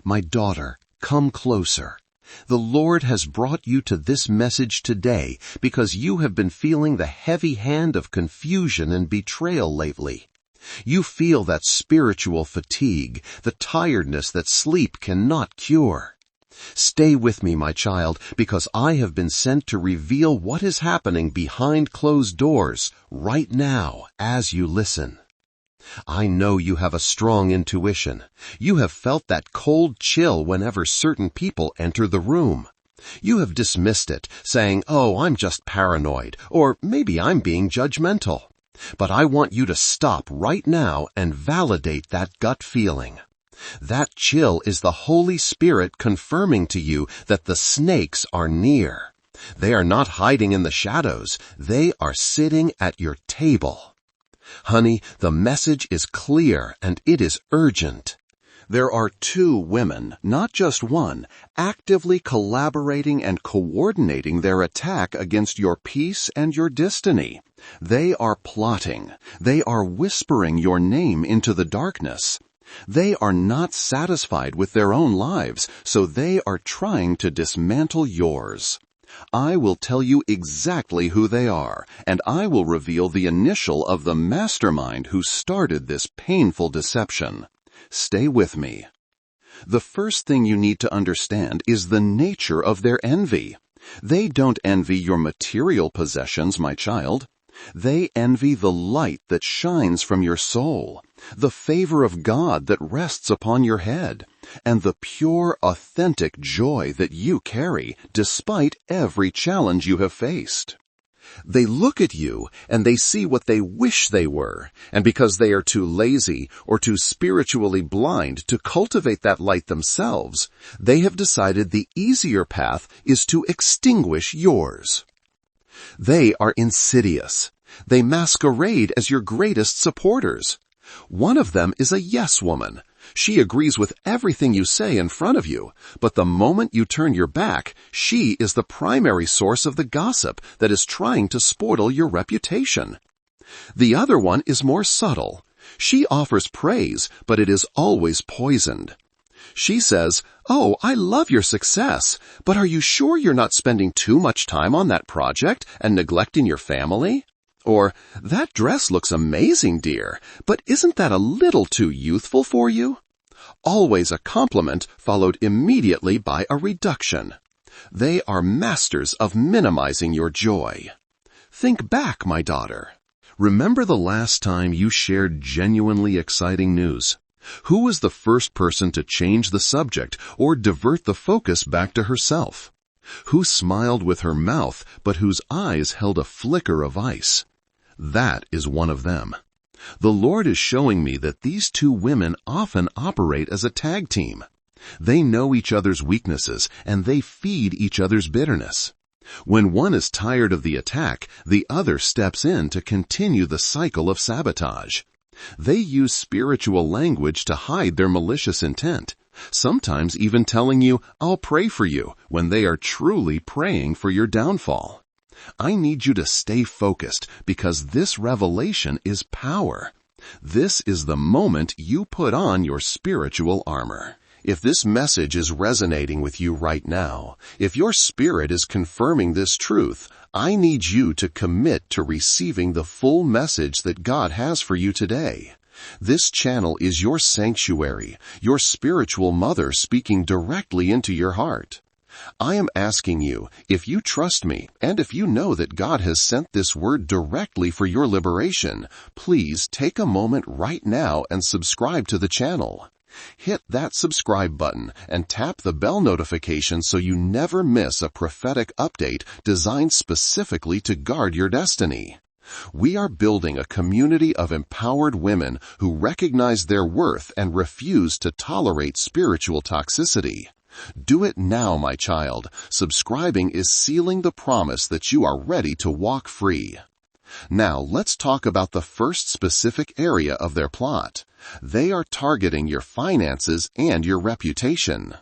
My daughter, come closer. The Lord has brought you to this message today because you have been feeling the heavy hand of confusion and betrayal lately. You feel that spiritual fatigue, the tiredness that sleep cannot cure. Stay with me, my child, because I have been sent to reveal what is happening behind closed doors right now as you listen. I know you have a strong intuition. You have felt that cold chill whenever certain people enter the room. You have dismissed it, saying, "Oh, I'm just paranoid," or maybe I'm being judgmental. But I want you to stop right now and validate that gut feeling. That chill is the Holy Spirit confirming to you that the snakes are near. They are not hiding in the shadows. They are sitting at your table. Honey, the message is clear and it is urgent. There are two women, not just one, actively collaborating and coordinating their attack against your peace and your destiny. They are plotting. They are whispering your name into the darkness. They are not satisfied with their own lives, so they are trying to dismantle yours. I will tell you exactly who they are, and I will reveal the initial of the mastermind who started this painful deception. Stay with me. The first thing you need to understand is the nature of their envy. They don't envy your material possessions, my child. They envy the light that shines from your soul, the favor of God that rests upon your head, and the pure, authentic joy that you carry despite every challenge you have faced. They look at you and they see what they wish they were, and because they are too lazy or too spiritually blind to cultivate that light themselves, they have decided the easier path is to extinguish yours. They are insidious. They masquerade as your greatest supporters. One of them is a yes woman. She agrees with everything you say in front of you, but the moment you turn your back, she is the primary source of the gossip that is trying to spoil your reputation. The other one is more subtle. She offers praise, but it is always poisoned. She says, "Oh, I love your success, but are you sure you're not spending too much time on that project and neglecting your family?" Or, "That dress looks amazing, dear, but isn't that a little too youthful for you?" Always a compliment followed immediately by a reduction. They are masters of minimizing your joy. Think back, my daughter. Remember the last time you shared genuinely exciting news? Who was the first person to change the subject or divert the focus back to herself? Who smiled with her mouth but whose eyes held a flicker of ice? That is one of them. The Lord is showing me that these two women often operate as a tag team. They know each other's weaknesses and they feed each other's bitterness. When one is tired of the attack, the other steps in to continue the cycle of sabotage. They use spiritual language to hide their malicious intent, sometimes even telling you, "I'll pray for you," when they are truly praying for your downfall. I need you to stay focused because this revelation is power. This is the moment you put on your spiritual armor. If this message is resonating with you right now, if your spirit is confirming this truth, I need you to commit to receiving the full message that God has for you today. This channel is your sanctuary, your spiritual mother speaking directly into your heart. I am asking you, if you trust me, and if you know that God has sent this word directly for your liberation, please take a moment right now and subscribe to the channel. Hit that subscribe button and tap the bell notification so you never miss a prophetic update designed specifically to guard your destiny. We are building a community of empowered women who recognize their worth and refuse to tolerate spiritual toxicity. Do it now, my child. Subscribing is sealing the promise that you are ready to walk free. Now, let's talk about the first specific area of their plot. They are targeting your finances and your reputation.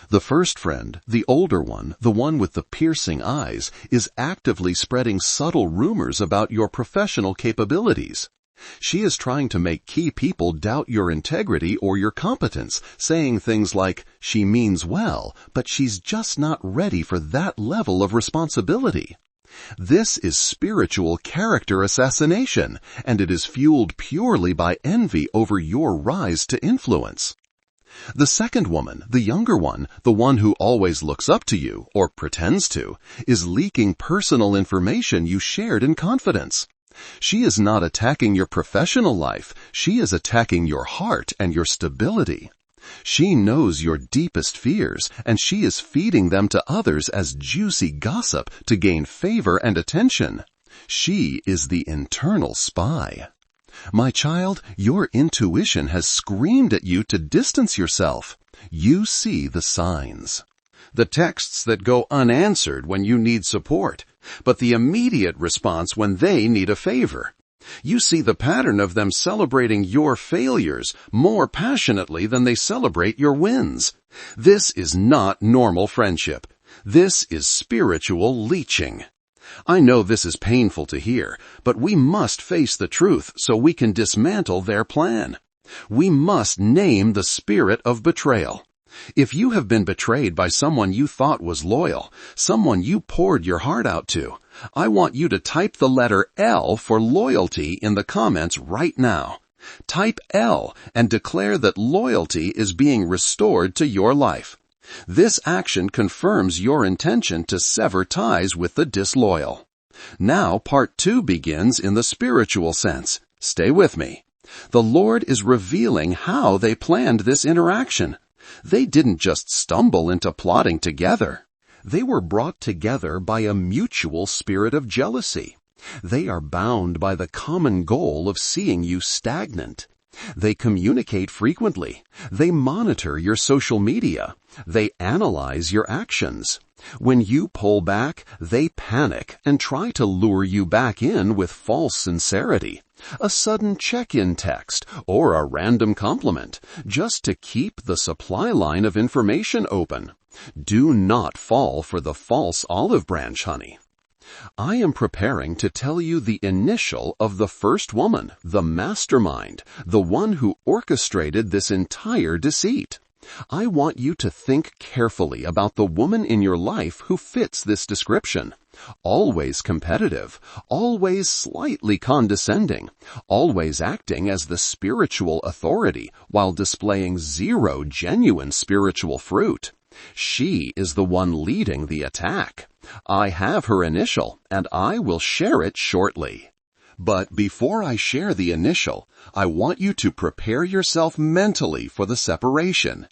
The first friend, the older one, the one with the piercing eyes, is actively spreading subtle rumors about your professional capabilities. She is trying to make key people doubt your integrity or your competence, saying things like, "She means well, but she's just not ready for that level of responsibility." This is spiritual character assassination, and it is fueled purely by envy over your rise to influence. The second woman, the younger one, the one who always looks up to you, or pretends to, is leaking personal information you shared in confidence. She is not attacking your professional life, she is attacking your heart and your stability. She knows your deepest fears, and she is feeding them to others as juicy gossip to gain favor and attention. She is the internal spy. My child, your intuition has screamed at you to distance yourself. You see the signs. The texts that go unanswered when you need support, but the immediate response when they need a favor. You see the pattern of them celebrating your failures more passionately than they celebrate your wins. This is not normal friendship. This is spiritual leeching. I know this is painful to hear, but we must face the truth so we can dismantle their plan. We must name the spirit of betrayal. If you have been betrayed by someone you thought was loyal, someone you poured your heart out to, I want you to type the letter L for loyalty in the comments right now. Type L and declare that loyalty is being restored to your life. This action confirms your intention to sever ties with the disloyal. Now part 2 begins in the spiritual sense. Stay with me. The Lord is revealing how they planned this interaction. They didn't just stumble into plotting together. They were brought together by a mutual spirit of jealousy. They are bound by the common goal of seeing you stagnant. They communicate frequently. They monitor your social media. They analyze your actions. When you pull back, they panic and try to lure you back in with false sincerity, a sudden check-in text, or a random compliment, just to keep the supply line of information open. Do not fall for the false olive branch, honey. I am preparing to tell you the initial of the first woman, the mastermind, the one who orchestrated this entire deceit. I want you to think carefully about the woman in your life who fits this description. Always competitive, always slightly condescending, always acting as the spiritual authority while displaying zero genuine spiritual fruit. She is the one leading the attack. I have her initial, and I will share it shortly. But before I share the initial, I want you to prepare yourself mentally for the separation.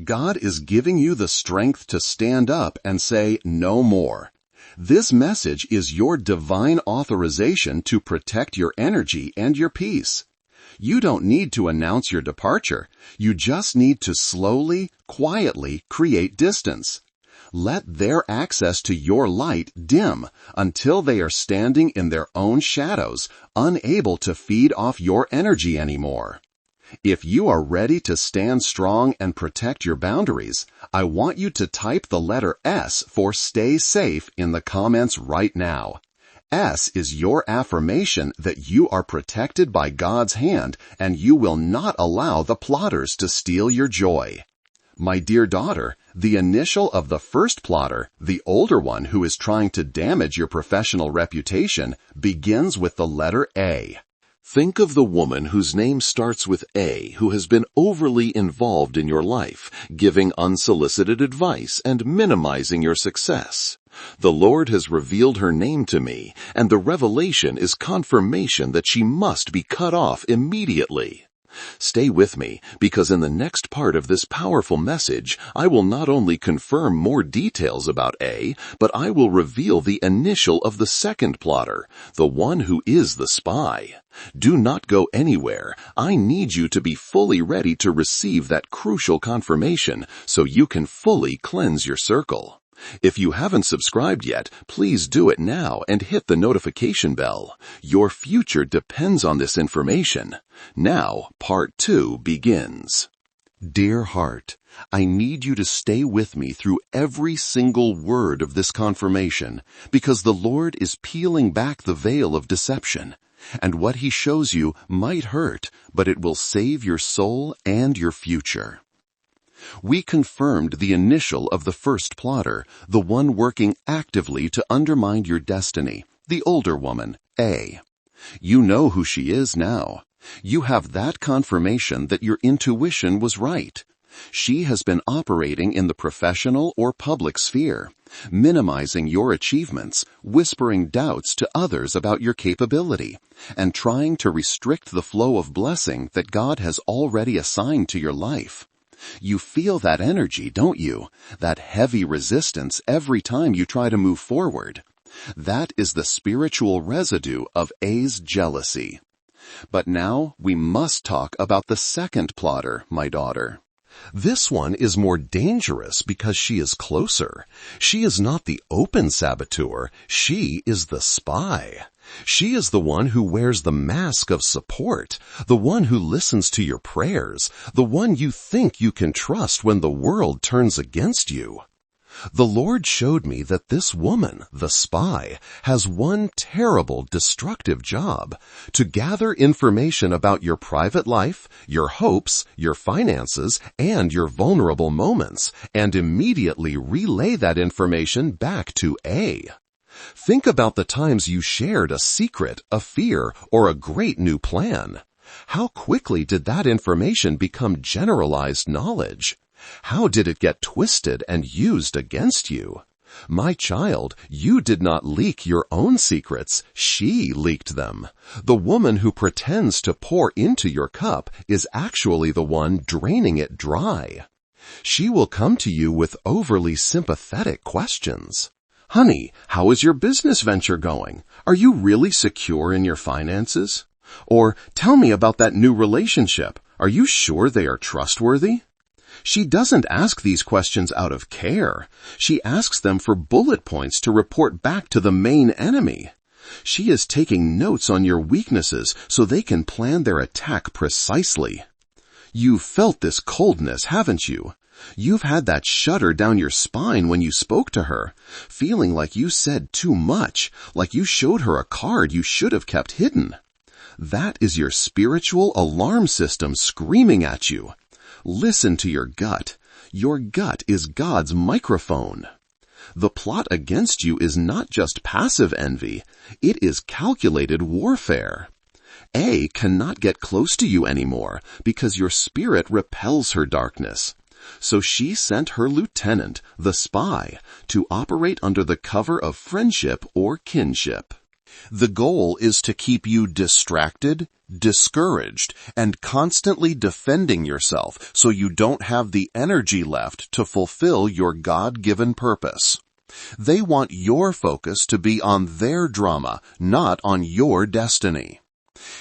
God is giving you the strength to stand up and say, "No more." This message is your divine authorization to protect your energy and your peace. You don't need to announce your departure. You just need to slowly, quietly create distance. Let their access to your light dim until they are standing in their own shadows, unable to feed off your energy anymore. If you are ready to stand strong and protect your boundaries, I want you to type the letter S for stay safe in the comments right now. S is your affirmation that you are protected by God's hand and you will not allow the plotters to steal your joy. My dear daughter, the initial of the first plotter, the older one who is trying to damage your professional reputation, begins with the letter A. Think of the woman whose name starts with A who has been overly involved in your life, giving unsolicited advice and minimizing your success. The Lord has revealed her name to me, and the revelation is confirmation that she must be cut off immediately. Stay with me, because in the next part of this powerful message, I will not only confirm more details about A, but I will reveal the initial of the second plotter, the one who is the spy. Do not go anywhere. I need you to be fully ready to receive that crucial confirmation so you can fully cleanse your circle. If you haven't subscribed yet, please do it now and hit the notification bell. Your future depends on this information. Now, part 2 begins. Dear heart, I need you to stay with me through every single word of this confirmation, because the Lord is peeling back the veil of deception. And what he shows you might hurt, but it will save your soul and your future. We confirmed the initial of the first plotter, the one working actively to undermine your destiny, the older woman, A. You know who she is now. You have that confirmation that your intuition was right. She has been operating in the professional or public sphere, minimizing your achievements, whispering doubts to others about your capability, and trying to restrict the flow of blessing that God has already assigned to your life. You feel that energy, don't you? That heavy resistance every time you try to move forward. That is the spiritual residue of A's jealousy. But now we must talk about the second plotter, my daughter. This one is more dangerous because she is closer. She is not the open saboteur. She is the spy. She is the one who wears the mask of support, the one who listens to your prayers, the one you think you can trust when the world turns against you. The Lord showed me that this woman, the spy, has one terrible, destructive job: to gather information about your private life, your hopes, your finances, and your vulnerable moments, and immediately relay that information back to A. Think about the times you shared a secret, a fear, or a great new plan. How quickly did that information become generalized knowledge? How did it get twisted and used against you? My child, you did not leak your own secrets. She leaked them. The woman who pretends to pour into your cup is actually the one draining it dry. She will come to you with overly sympathetic questions. Honey, how is your business venture going? Are you really secure in your finances? Or, tell me about that new relationship. Are you sure they are trustworthy? She doesn't ask these questions out of care. She asks them for bullet points to report back to the main enemy. She is taking notes on your weaknesses so they can plan their attack precisely. You've felt this coldness, haven't you? You've had that shudder down your spine when you spoke to her, feeling like you said too much, like you showed her a card you should have kept hidden. That is your spiritual alarm system screaming at you. Listen to your gut. Your gut is God's microphone. The plot against you is not just passive envy. It is calculated warfare. A cannot get close to you anymore because your spirit repels her darkness. So she sent her lieutenant, the spy, to operate under the cover of friendship or kinship. The goal is to keep you distracted, discouraged, and constantly defending yourself so you don't have the energy left to fulfill your God-given purpose. They want your focus to be on their drama, not on your destiny.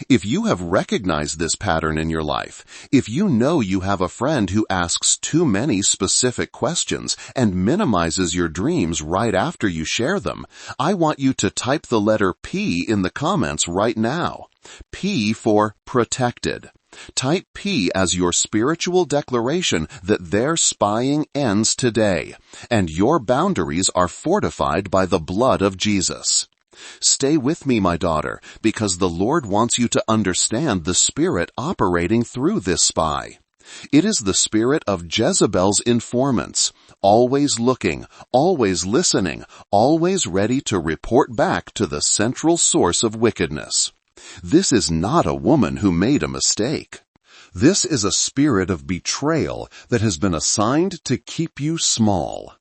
If you have recognized this pattern in your life, if you know you have a friend who asks too many specific questions and minimizes your dreams right after you share them, I want you to type the letter P in the comments right now. P for protected. Type P as your spiritual declaration that their spying ends today, and your boundaries are fortified by the blood of Jesus. Stay with me, my daughter, because the Lord wants you to understand the spirit operating through this spy. It is the spirit of Jezebel's informants, always looking, always listening, always ready to report back to the central source of wickedness. This is not a woman who made a mistake. This is a spirit of betrayal that has been assigned to keep you small.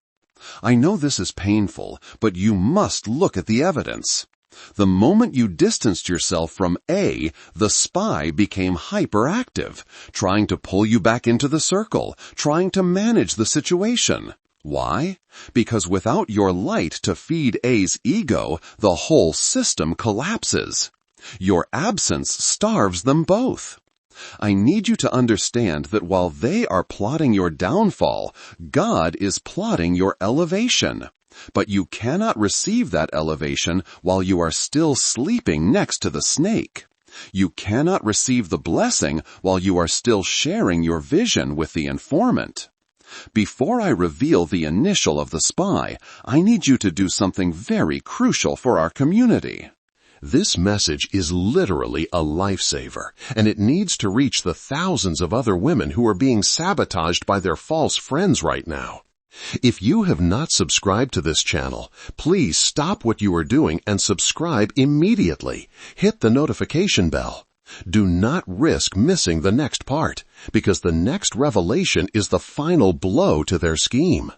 I know this is painful, but you must look at the evidence. The moment you distanced yourself from A, the spy became hyperactive, trying to pull you back into the circle, trying to manage the situation. Why? Because without your light to feed A's ego, the whole system collapses. Your absence starves them both. I need you to understand that while they are plotting your downfall, God is plotting your elevation. But you cannot receive that elevation while you are still sleeping next to the snake. You cannot receive the blessing while you are still sharing your vision with the informant. Before I reveal the initial of the spy, I need you to do something very crucial for our community. This message is literally a lifesaver, and it needs to reach the thousands of other women who are being sabotaged by their false friends right now. If you have not subscribed to this channel, please stop what you are doing and subscribe immediately. Hit the notification bell. Do not risk missing the next part, because the next revelation is the final blow to their scheme.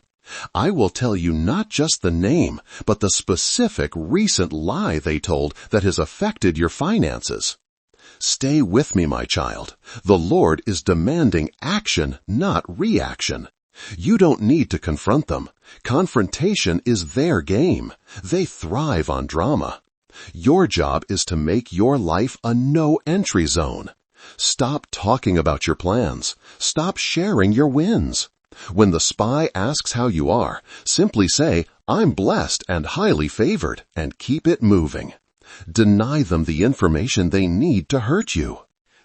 I will tell you not just the name, but the specific recent lie they told that has affected your finances. Stay with me, my child. The Lord is demanding action, not reaction. You don't need to confront them. Confrontation is their game. They thrive on drama. Your job is to make your life a no-entry zone. Stop talking about your plans. Stop sharing your wins. When the spy asks how you are, simply say, "I'm blessed and highly favored," and keep it moving. Deny them the information they need to hurt you.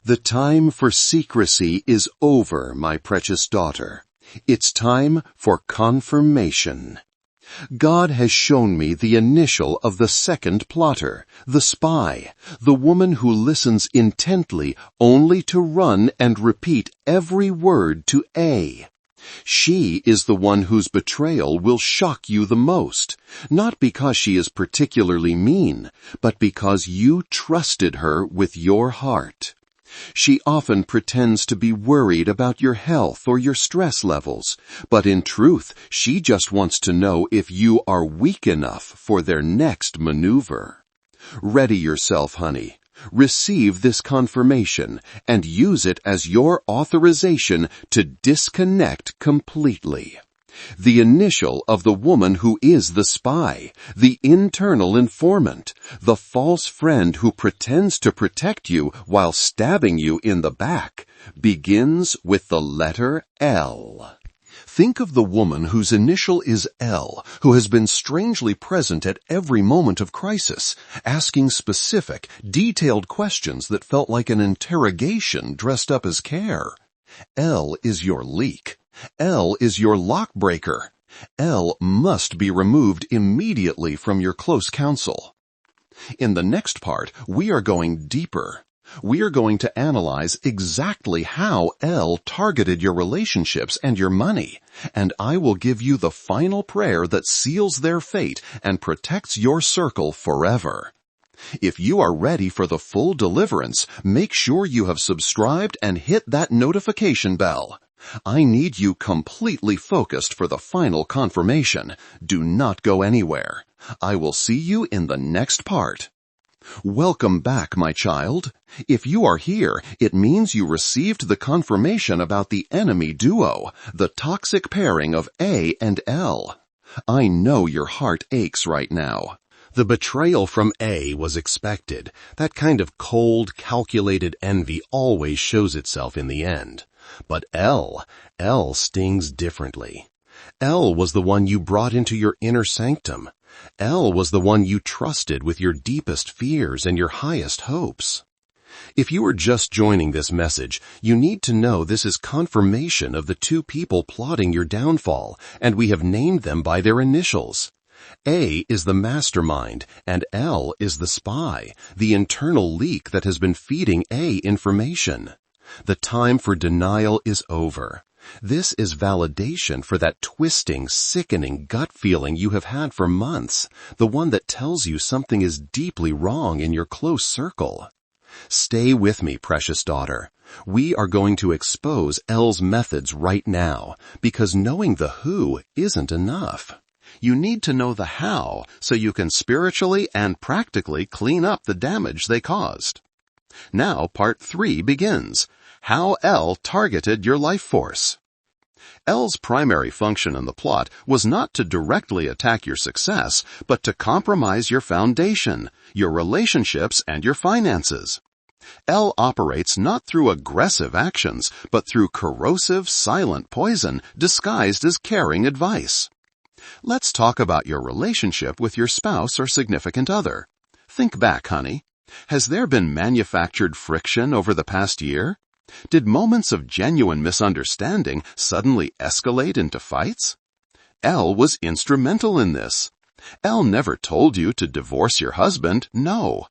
The time for secrecy is over, my precious daughter. It's time for confirmation. God has shown me the initial of the second plotter, the spy, the woman who listens intently only to run and repeat every word to A. She is the one whose betrayal will shock you the most, not because she is particularly mean, but because you trusted her with your heart. She often pretends to be worried about your health or your stress levels, but in truth, she just wants to know if you are weak enough for their next maneuver. Ready yourself, honey. Receive this confirmation and use it as your authorization to disconnect completely. The initial of the woman who is the spy, the internal informant, the false friend who pretends to protect you while stabbing you in the back, begins with the letter L. Think of the woman whose initial is L, who has been strangely present at every moment of crisis, asking specific, detailed questions that felt like an interrogation dressed up as care. L is your leak. L is your lock breaker. L must be removed immediately from your close counsel. In the next part, we are going deeper. We are going to analyze exactly how L targeted your relationships and your money, and I will give you the final prayer that seals their fate and protects your circle forever. If you are ready for the full deliverance, make sure you have subscribed and hit that notification bell. I need you completely focused for the final confirmation. Do not go anywhere. I will see you in the next part. Welcome back, my child. If you are here, it means you received the confirmation about the enemy duo, the toxic pairing of A and L. I know your heart aches right now. The betrayal from A was expected. That kind of cold, calculated envy always shows itself in the end. But L stings differently. L was the one you brought into your inner sanctum. L was the one you trusted with your deepest fears and your highest hopes. If you are just joining this message, you need to know this is confirmation of the two people plotting your downfall, and we have named them by their initials. A is the mastermind, and L is the spy, the internal leak that has been feeding A information. The time for denial is over. This is validation for that twisting, sickening gut feeling you have had for months, the one that tells you something is deeply wrong in your close circle. Stay with me, precious daughter. We are going to expose L's methods right now, because knowing the who isn't enough. You need to know the how so you can spiritually and practically clean up the damage they caused. Now part 3 begins. How L targeted your life force. L's primary function in the plot was not to directly attack your success, but to compromise your foundation, your relationships, and your finances. L operates not through aggressive actions, but through corrosive, silent poison disguised as caring advice. Let's talk about your relationship with your spouse or significant other. Think back, honey. Has there been manufactured friction over the past year? Did moments of genuine misunderstanding suddenly escalate into fights? L was instrumental in this. L never told you to divorce your husband, no.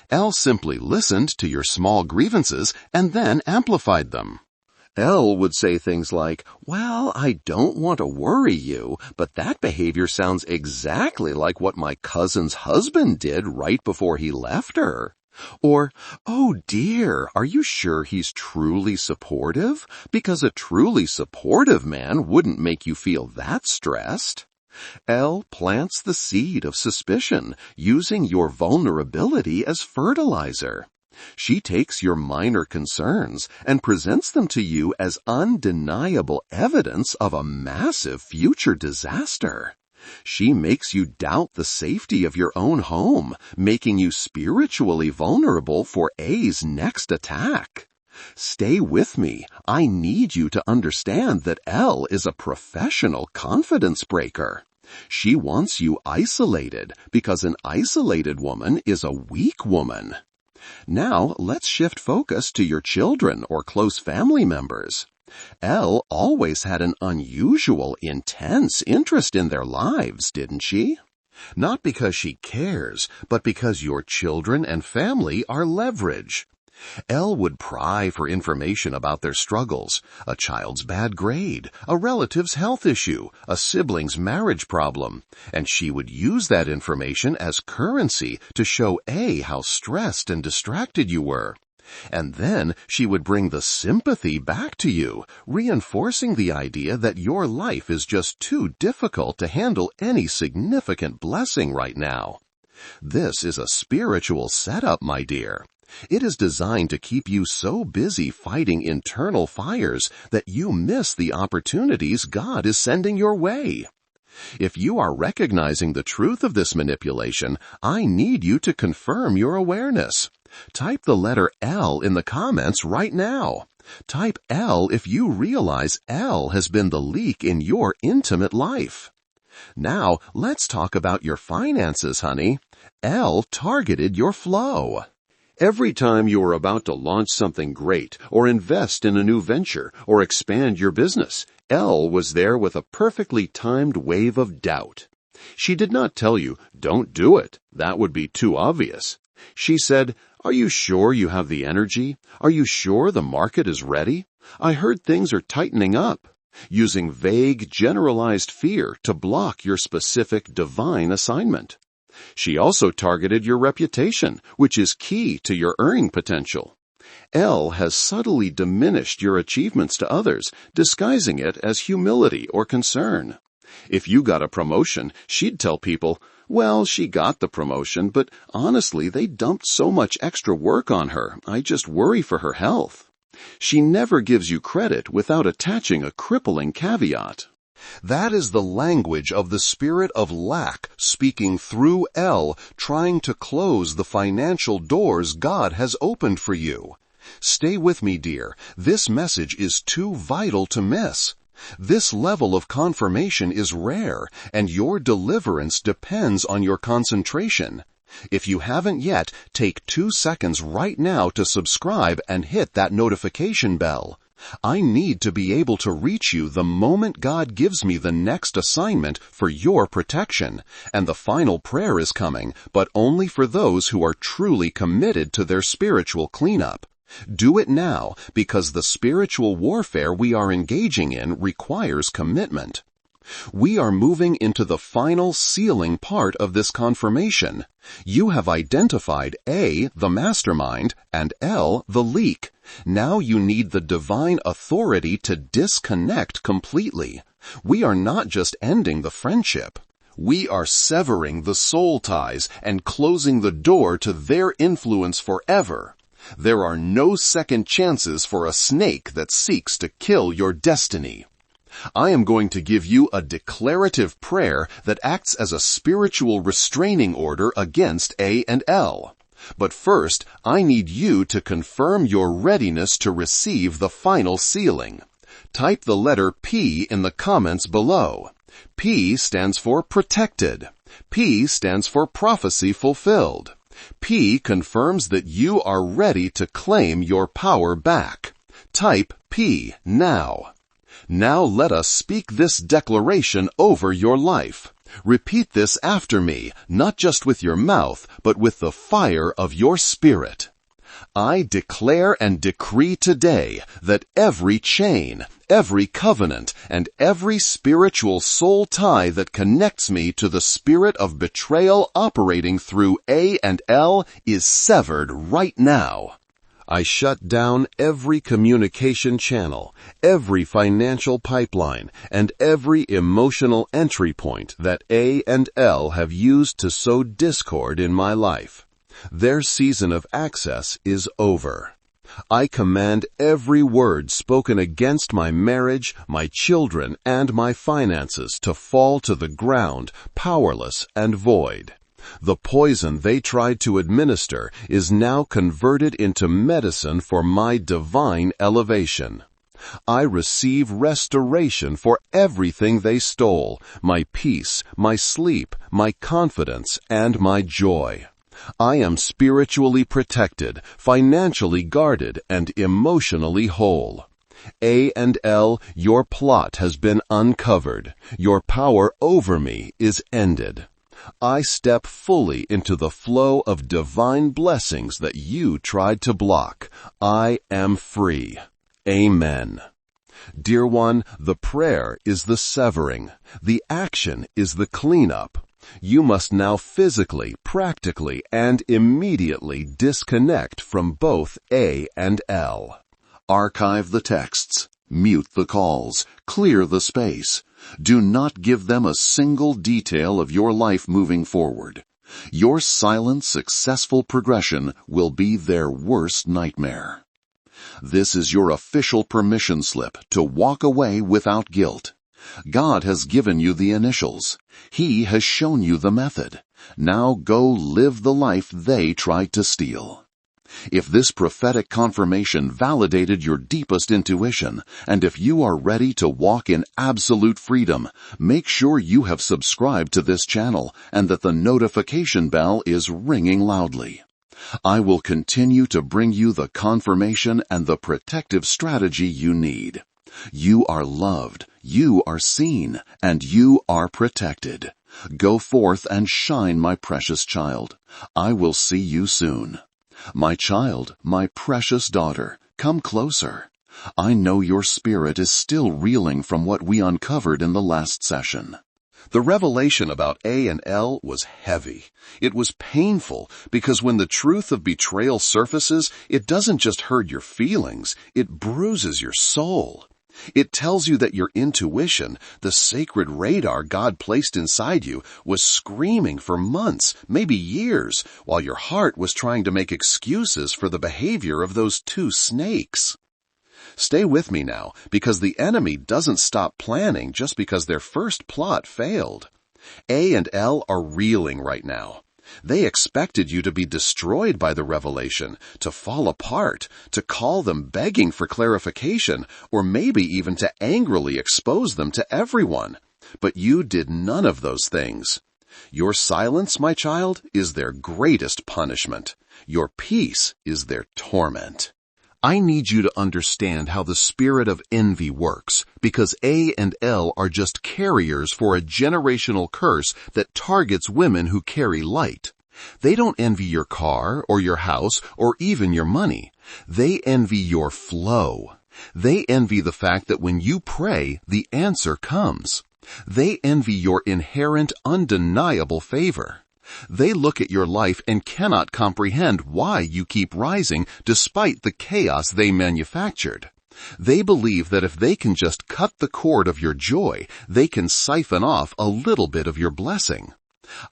L simply listened to your small grievances and then amplified them. L would say things like, "Well, I don't want to worry you, but that behavior sounds exactly like what my cousin's husband did right before he left her." Or, "Oh dear, are you sure he's truly supportive? Because a truly supportive man wouldn't make you feel that stressed." L plants the seed of suspicion, using your vulnerability as fertilizer. She takes your minor concerns and presents them to you as undeniable evidence of a massive future disaster. She makes you doubt the safety of your own home, making you spiritually vulnerable for A's next attack. Stay with me. I need you to understand that L is a professional confidence breaker. She wants you isolated because an isolated woman is a weak woman. Now, let's shift focus to your children or close family members. Elle always had an unusual, intense interest in their lives, didn't she? Not because she cares, but because your children and family are leverage. Elle would pry for information about their struggles, a child's bad grade, a relative's health issue, a sibling's marriage problem, and she would use that information as currency to show A how stressed and distracted you were. And then she would bring the sympathy back to you, reinforcing the idea that your life is just too difficult to handle any significant blessing right now. This is a spiritual setup, my dear. It is designed to keep you so busy fighting internal fires that you miss the opportunities God is sending your way. If you are recognizing the truth of this manipulation, I need you to confirm your awareness. Type the letter L in the comments right now. Type L if you realize L has been the leak in your intimate life. Now, let's talk about your finances, honey. L targeted your flow. Every time you are about to launch something great, or invest in a new venture, or expand your business, L was there with a perfectly timed wave of doubt. She did not tell you, "Don't do it. That would be too obvious." She said, "Are you sure you have the energy? Are you sure the market is ready? I heard things are tightening up," using vague, generalized fear to block your specific divine assignment. She also targeted your reputation, which is key to your earning potential. L has subtly diminished your achievements to others, disguising it as humility or concern. If you got a promotion, she'd tell people, "Well, she got the promotion, but honestly, they dumped so much extra work on her. I just worry for her health." She never gives you credit without attaching a crippling caveat. That is the language of the spirit of lack speaking through L, trying to close the financial doors God has opened for you. Stay with me, dear. This message is too vital to miss. This level of confirmation is rare, and your deliverance depends on your concentration. If you haven't yet, take 2 seconds right now to subscribe and hit that notification bell. I need to be able to reach you the moment God gives me the next assignment for your protection. And the final prayer is coming, but only for those who are truly committed to their spiritual cleanup. Do it now, because the spiritual warfare we are engaging in requires commitment. We are moving into the final sealing part of this confirmation. You have identified A, the mastermind, and L, the leak. Now you need the divine authority to disconnect completely. We are not just ending the friendship. We are severing the soul ties and closing the door to their influence forever. There are no second chances for a snake that seeks to kill your destiny. I am going to give you a declarative prayer that acts as a spiritual restraining order against A and L. But first, I need you to confirm your readiness to receive the final sealing. Type the letter P in the comments below. P stands for protected. P stands for prophecy fulfilled. P confirms that you are ready to claim your power back. Type P now. Now let us speak this declaration over your life. Repeat this after me, not just with your mouth, but with the fire of your spirit. I declare and decree today that every chain, every covenant, and every spiritual soul tie that connects me to the spirit of betrayal operating through A and L is severed right now. I shut down every communication channel, every financial pipeline, and every emotional entry point that A and L have used to sow discord in my life. Their season of access is over. I command every word spoken against my marriage, my children, and my finances to fall to the ground, powerless and void. The poison they tried to administer is now converted into medicine for my divine elevation. I receive restoration for everything they stole, my peace, my sleep, my confidence, and my joy. I am spiritually protected, financially guarded, and emotionally whole. A and L, your plot has been uncovered. Your power over me is ended. I step fully into the flow of divine blessings that you tried to block. I am free. Amen. Dear one, the prayer is the severing. The action is the cleanup. You must now physically, practically, and immediately disconnect from both A and L. Archive the texts. Mute the calls. Clear the space. Do not give them a single detail of your life moving forward. Your silent, successful progression will be their worst nightmare. This is your official permission slip to walk away without guilt. God has given you the initials. He has shown you the method. Now go live the life they tried to steal. If this prophetic confirmation validated your deepest intuition, and if you are ready to walk in absolute freedom, make sure you have subscribed to this channel and that the notification bell is ringing loudly. I will continue to bring you the confirmation and the protective strategy you need. You are loved, you are seen, and you are protected. Go forth and shine, my precious child. I will see you soon. My child, my precious daughter, come closer. I know your spirit is still reeling from what we uncovered in the last session. The revelation about A and L was heavy. It was painful because when the truth of betrayal surfaces, it doesn't just hurt your feelings, it bruises your soul. It tells you that your intuition, the sacred radar God placed inside you, was screaming for months, maybe years, while your heart was trying to make excuses for the behavior of those two snakes. Stay with me now, because the enemy doesn't stop planning just because their first plot failed. A and L are reeling right now. They expected you to be destroyed by the revelation, to fall apart, to call them begging for clarification, or maybe even to angrily expose them to everyone. But you did none of those things. Your silence, my child, is their greatest punishment. Your peace is their torment. I need you to understand how the spirit of envy works, because A and L are just carriers for a generational curse that targets women who carry light. They don't envy your car or your house or even your money. They envy your flow. They envy the fact that when you pray, the answer comes. They envy your inherent, undeniable favor. They look at your life and cannot comprehend why you keep rising despite the chaos they manufactured. They believe that if they can just cut the cord of your joy, they can siphon off a little bit of your blessing.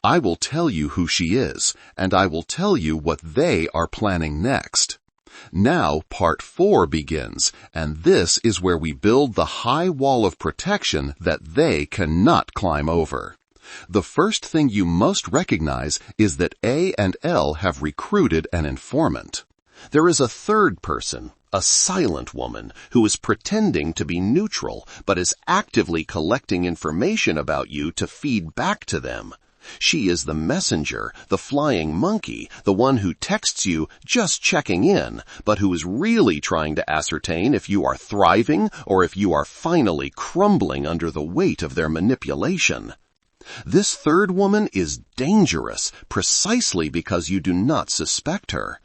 I will tell you who she is, and I will tell you what they are planning next. Now part 4 begins, and this is where we build the high wall of protection that they cannot climb over. The first thing you must recognize is that A and L have recruited an informant. There is a third person, a silent woman, who is pretending to be neutral, but is actively collecting information about you to feed back to them. She is the messenger, the flying monkey, the one who texts you just checking in, but who is really trying to ascertain if you are thriving or if you are finally crumbling under the weight of their manipulation. This third woman is dangerous precisely because you do not suspect her.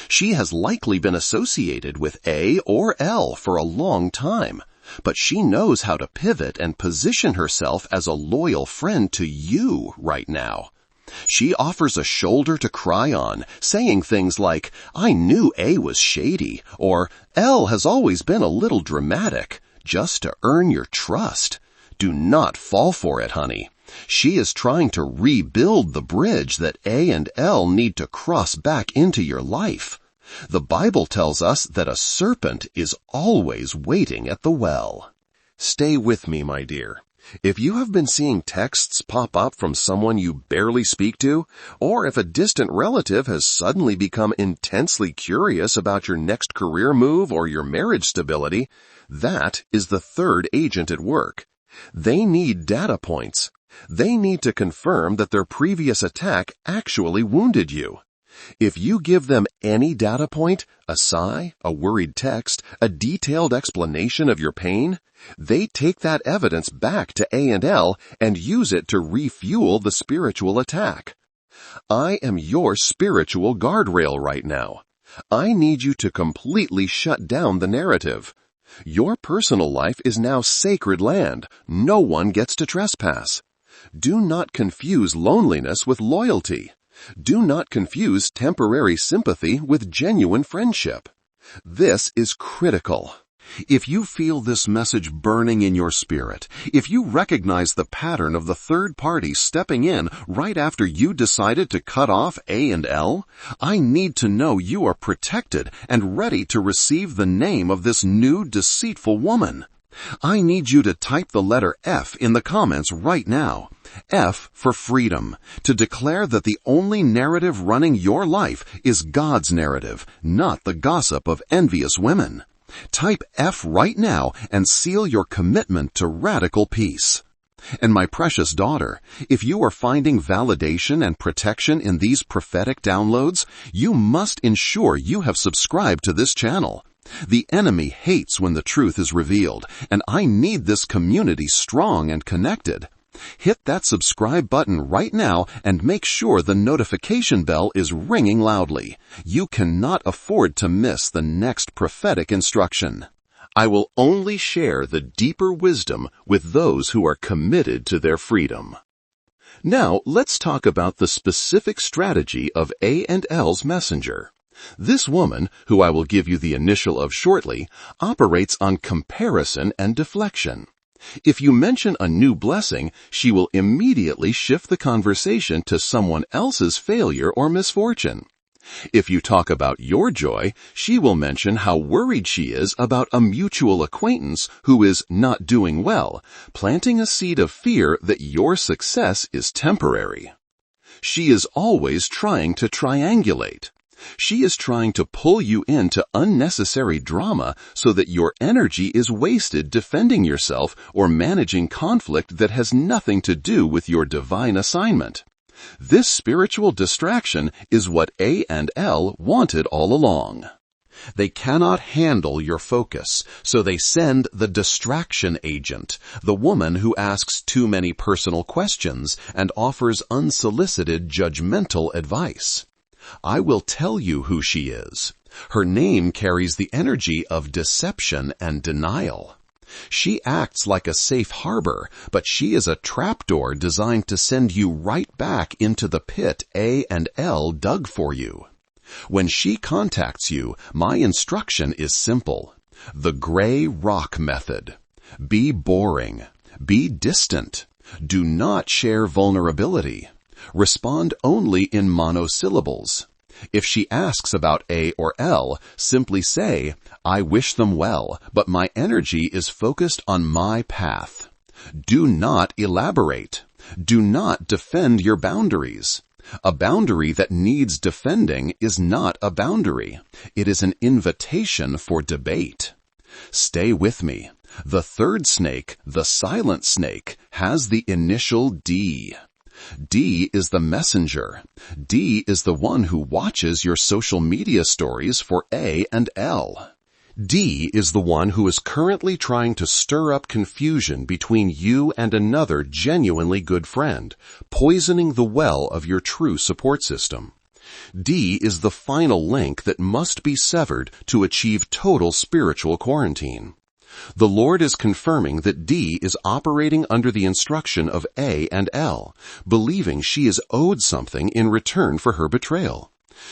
She has likely been associated with A or L for a long time, but she knows how to pivot and position herself as a loyal friend to you right now. She offers a shoulder to cry on, saying things like, "I knew A was shady," or "L has always been a little dramatic," just to earn your trust. Do not fall for it, honey. She is trying to rebuild the bridge that A and L need to cross back into your life. The Bible tells us that a serpent is always waiting at the well. Stay with me, my dear. If you have been seeing texts pop up from someone you barely speak to, or if a distant relative has suddenly become intensely curious about your next career move or your marriage stability, that is the third agent at work. They need data points. They need to confirm that their previous attack actually wounded you. If you give them any data point, a sigh, a worried text, a detailed explanation of your pain, they take that evidence back to A and L and use it to refuel the spiritual attack. I am your spiritual guardrail right now. I need you to completely shut down the narrative. Your personal life is now sacred land. No one gets to trespass. Do not confuse loneliness with loyalty. Do not confuse temporary sympathy with genuine friendship. This is critical. If you feel this message burning in your spirit, if you recognize the pattern of the third party stepping in right after you decided to cut off A and L, I need to know you are protected and ready to receive the name of this new deceitful woman. I need you to type the letter F in the comments right now. F for freedom, to declare that the only narrative running your life is God's narrative, not the gossip of envious women. Type F right now and seal your commitment to radical peace. And my precious daughter, if you are finding validation and protection in these prophetic downloads, you must ensure you have subscribed to this channel. The enemy hates when the truth is revealed, and I need this community strong and connected. Hit that subscribe button right now and make sure the notification bell is ringing loudly. You cannot afford to miss the next prophetic instruction. I will only share the deeper wisdom with those who are committed to their freedom. Now, let's talk about the specific strategy of A and L's messenger. This woman, who I will give you the initial of shortly, operates on comparison and deflection. If you mention a new blessing, she will immediately shift the conversation to someone else's failure or misfortune. If you talk about your joy, she will mention how worried she is about a mutual acquaintance who is not doing well, planting a seed of fear that your success is temporary. She is always trying to triangulate. She is trying to pull you into unnecessary drama so that your energy is wasted defending yourself or managing conflict that has nothing to do with your divine assignment. This spiritual distraction is what A and L wanted all along. They cannot handle your focus, so they send the distraction agent, the woman who asks too many personal questions and offers unsolicited judgmental advice. I will tell you who she is. Her name carries the energy of deception and denial. She acts like a safe harbor, but she is a trapdoor designed to send you right back into the pit A and L dug for you. When she contacts you, my instruction is simple. The gray rock method. Be boring. Be distant. Do not share vulnerability. Respond only in monosyllables. If she asks about A or L, simply say, "I wish them well, but my energy is focused on my path." Do not elaborate. Do not defend your boundaries. A boundary that needs defending is not a boundary. It is an invitation for debate. Stay with me. The third snake, the silent snake, has the initial D. D is the messenger. D is the one who watches your social media stories for A and L. D is the one who is currently trying to stir up confusion between you and another genuinely good friend, poisoning the well of your true support system. D is the final link that must be severed to achieve total spiritual quarantine. The Lord is confirming that D is operating under the instruction of A and L, believing she is owed something in return for her betrayal.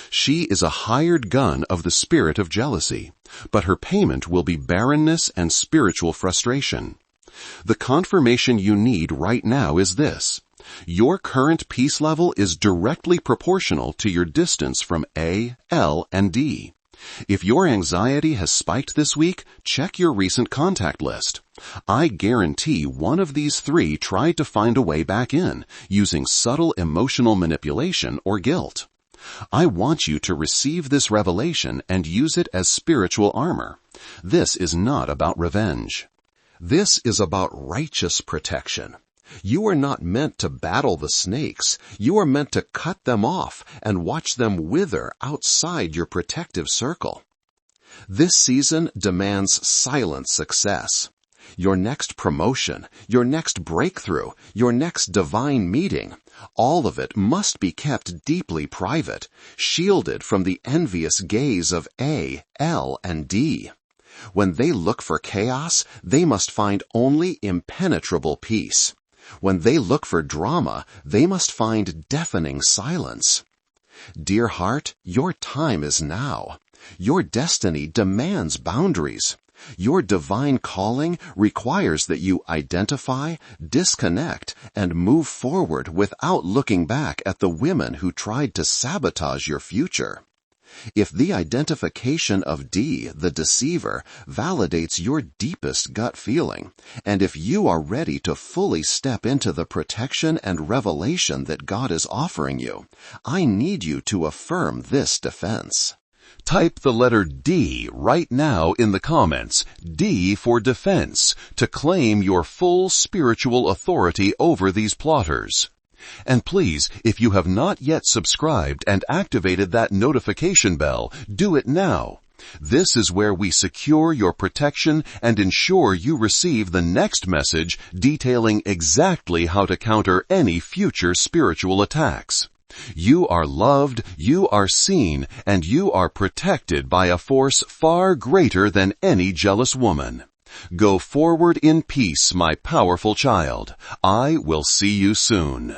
She is a hired gun of the spirit of jealousy, but her payment will be barrenness and spiritual frustration. The confirmation you need right now is this: your current peace level is directly proportional to your distance from A, L, and D. If your anxiety has spiked this week, check your recent contact list. I guarantee one of these three tried to find a way back in, using subtle emotional manipulation or guilt. I want you to receive this revelation and use it as spiritual armor. This is not about revenge. This is about righteous protection. You are not meant to battle the snakes. You are meant to cut them off and watch them wither outside your protective circle. This season demands silent success. Your next promotion, your next breakthrough, your next divine meeting, all of it must be kept deeply private, shielded from the envious gaze of A, L, and D. When they look for chaos, they must find only impenetrable peace. When they look for drama, they must find deafening silence. Dear heart, your time is now. Your destiny demands boundaries. Your divine calling requires that you identify, disconnect, and move forward without looking back at the women who tried to sabotage your future. If the identification of D, the deceiver, validates your deepest gut feeling, and if you are ready to fully step into the protection and revelation that God is offering you, I need you to affirm this defense. Type the letter D right now in the comments, D for defense, to claim your full spiritual authority over these plotters. And please, if you have not yet subscribed and activated that notification bell, do it now. This is where we secure your protection and ensure you receive the next message detailing exactly how to counter any future spiritual attacks. You are loved, you are seen, and you are protected by a force far greater than any jealous woman. Go forward in peace, my powerful child. I will see you soon.